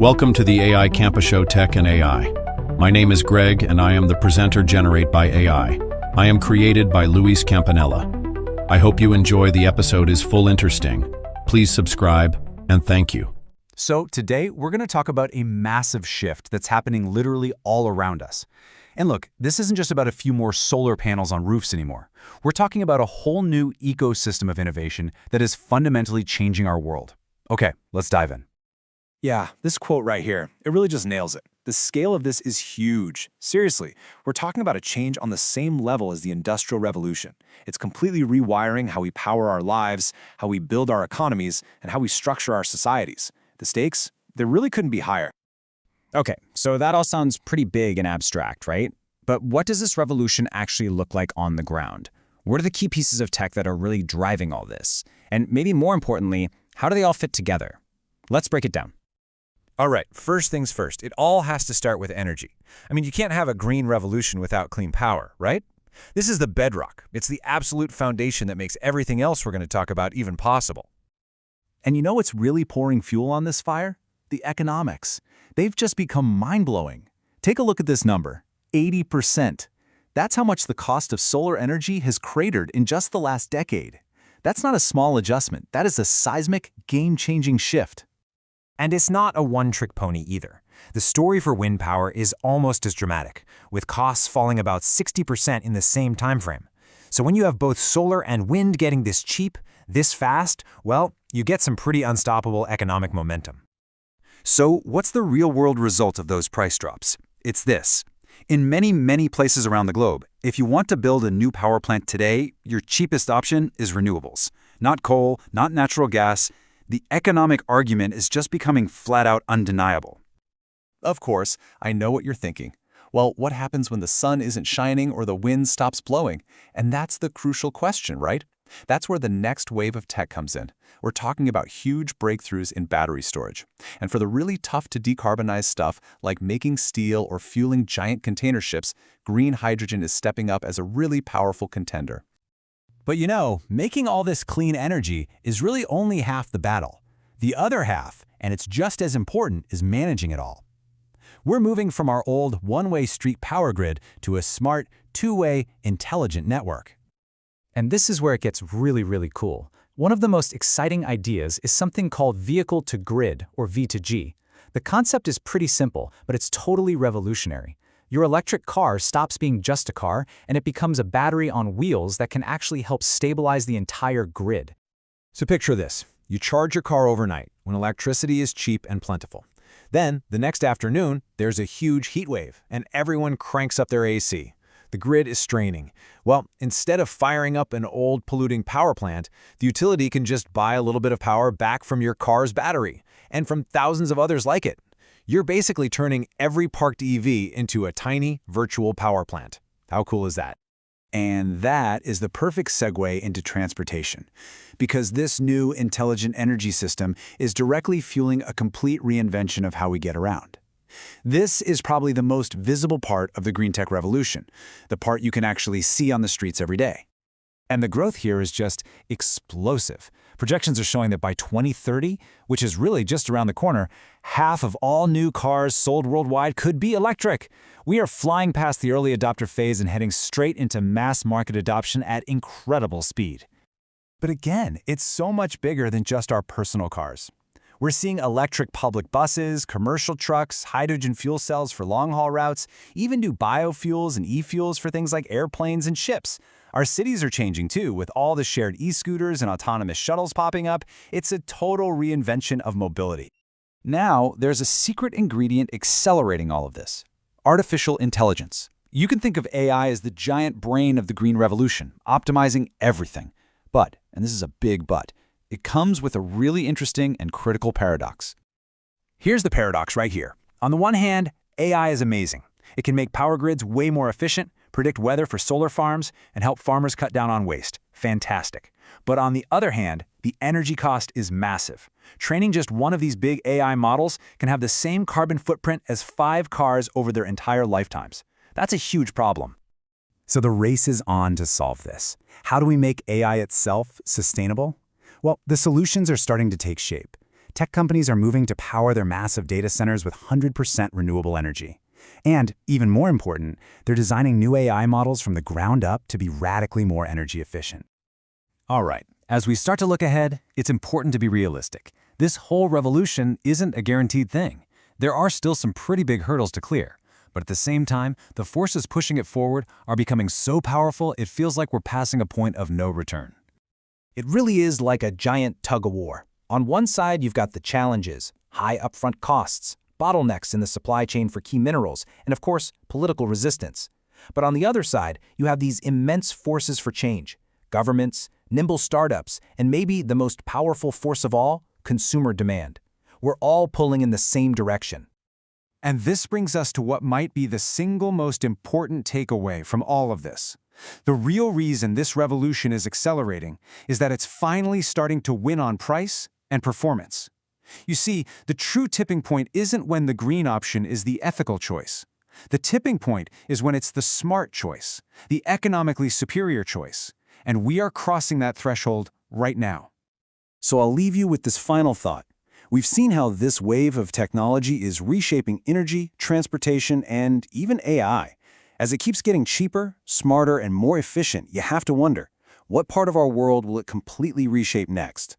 Welcome to the AI Campa Show Tech and AI. My name is Greg and I am the presenter Generate by AI. I am created by Luis Campanella. I hope you enjoy the episode is full interesting. Please subscribe and thank you. So today we're going to talk about a massive shift that's happening literally all around us. And look, this isn't just about a few more solar panels on roofs anymore. We're talking about a whole new ecosystem of innovation that is fundamentally changing our world. Okay, let's dive in. Yeah, this quote right here, it really just nails it. The scale of this is huge. Seriously, we're talking about a change on the same level as the Industrial Revolution. It's completely rewiring how we power our lives, how we build our economies, and how we structure our societies. The stakes, they really couldn't be higher. Okay, so that all sounds pretty big and abstract, right? But what does this revolution actually look like on the ground? What are the key pieces of tech that are really driving all this? And maybe more importantly, how do they all fit together? Let's break it down. All right, first things first, it all has to start with energy. I mean, you can't have a green revolution without clean power, right? This is the bedrock. It's the absolute foundation that makes everything else we're going to talk about even possible. And you know what's really pouring fuel on this fire? The economics. They've just become mind-blowing. Take a look at this number, 80%. That's how much the cost of solar energy has cratered in just the last decade. That's not a small adjustment. That is a seismic, game-changing shift. And it's not a one-trick pony either. The story for wind power is almost as dramatic, with costs falling about 60% in the same time frame. So when you have both solar and wind getting this cheap, this fast, well, you get some pretty unstoppable economic momentum. So what's the real-world result of those price drops? It's this. In many places around the globe, if you want to build a new power plant today, your cheapest option is renewables. Not coal, not natural gas. The economic argument is just becoming flat-out undeniable. Of course, I know what you're thinking. Well, what happens when the sun isn't shining or the wind stops blowing? And that's the crucial question, right? That's where the next wave of tech comes in. We're talking about huge breakthroughs in battery storage. And for the really tough to decarbonize stuff, like making steel or fueling giant container ships, green hydrogen is stepping up as a really powerful contender. But you know, making all this clean energy is really only half the battle. The other half, and it's just as important, is managing it all. We're moving from our old one-way street power grid to a smart, two-way, intelligent network. And this is where it gets really cool. One of the most exciting ideas is something called vehicle-to-grid, or V2G. The concept is pretty simple, but it's totally revolutionary. Your electric car stops being just a car, and it becomes a battery on wheels that can actually help stabilize the entire grid. So picture this. You charge your car overnight when electricity is cheap and plentiful. Then, the next afternoon, there's a huge heat wave, and everyone cranks up their AC. The grid is straining. Well, instead of firing up an old polluting power plant, the utility can just buy a little bit of power back from your car's battery, and from thousands of others like it. You're basically turning every parked EV into a tiny virtual power plant. How cool is that? And that is the perfect segue into transportation, because this new intelligent energy system is directly fueling a complete reinvention of how we get around. This is probably the most visible part of the green tech revolution, the part you can actually see on the streets every day. And the growth here is just explosive. Projections are showing that by 2030, which is really just around the corner, half of all new cars sold worldwide could be electric. We are flying past the early adopter phase and heading straight into mass market adoption at incredible speed. But again, it's so much bigger than just our personal cars. We're seeing electric public buses, commercial trucks, hydrogen fuel cells for long-haul routes, even new biofuels and e-fuels for things like airplanes and ships. Our cities are changing too, with all the shared e-scooters and autonomous shuttles popping up. It's a total reinvention of mobility. Now, there's a secret ingredient accelerating all of this: artificial intelligence. You can think of AI as the giant brain of the green revolution, optimizing everything. But, and this is a big but, it comes with a really interesting and critical paradox. Here's the paradox right here. On the one hand, AI is amazing. It can make power grids way more efficient, predict weather for solar farms, and help farmers cut down on waste. Fantastic. But on the other hand, the energy cost is massive. Training just one of these big AI models can have the same carbon footprint as 5 cars over their entire lifetimes. That's a huge problem. So the race is on to solve this. How do we make AI itself sustainable? Well, the solutions are starting to take shape. Tech companies are moving to power their massive data centers with 100% renewable energy. And, even more important, they're designing new AI models from the ground up to be radically more energy efficient. All right, as we start to look ahead, it's important to be realistic. This whole revolution isn't a guaranteed thing. There are still some pretty big hurdles to clear. But at the same time, the forces pushing it forward are becoming so powerful it feels like we're passing a point of no return. It really is like a giant tug-of-war. On one side, you've got the challenges, high upfront costs, bottlenecks in the supply chain for key minerals, and of course, political resistance. But on the other side, you have these immense forces for change, governments, nimble startups, and maybe the most powerful force of all, consumer demand. We're all pulling in the same direction. And this brings us to what might be the single most important takeaway from all of this. The real reason this revolution is accelerating is that it's finally starting to win on price and performance. You see, the true tipping point isn't when the green option is the ethical choice. The tipping point is when it's the smart choice, the economically superior choice. And we are crossing that threshold right now. So I'll leave you with this final thought. We've seen how this wave of technology is reshaping energy, transportation, and even AI. As it keeps getting cheaper, smarter, and more efficient, you have to wonder, what part of our world will it completely reshape next?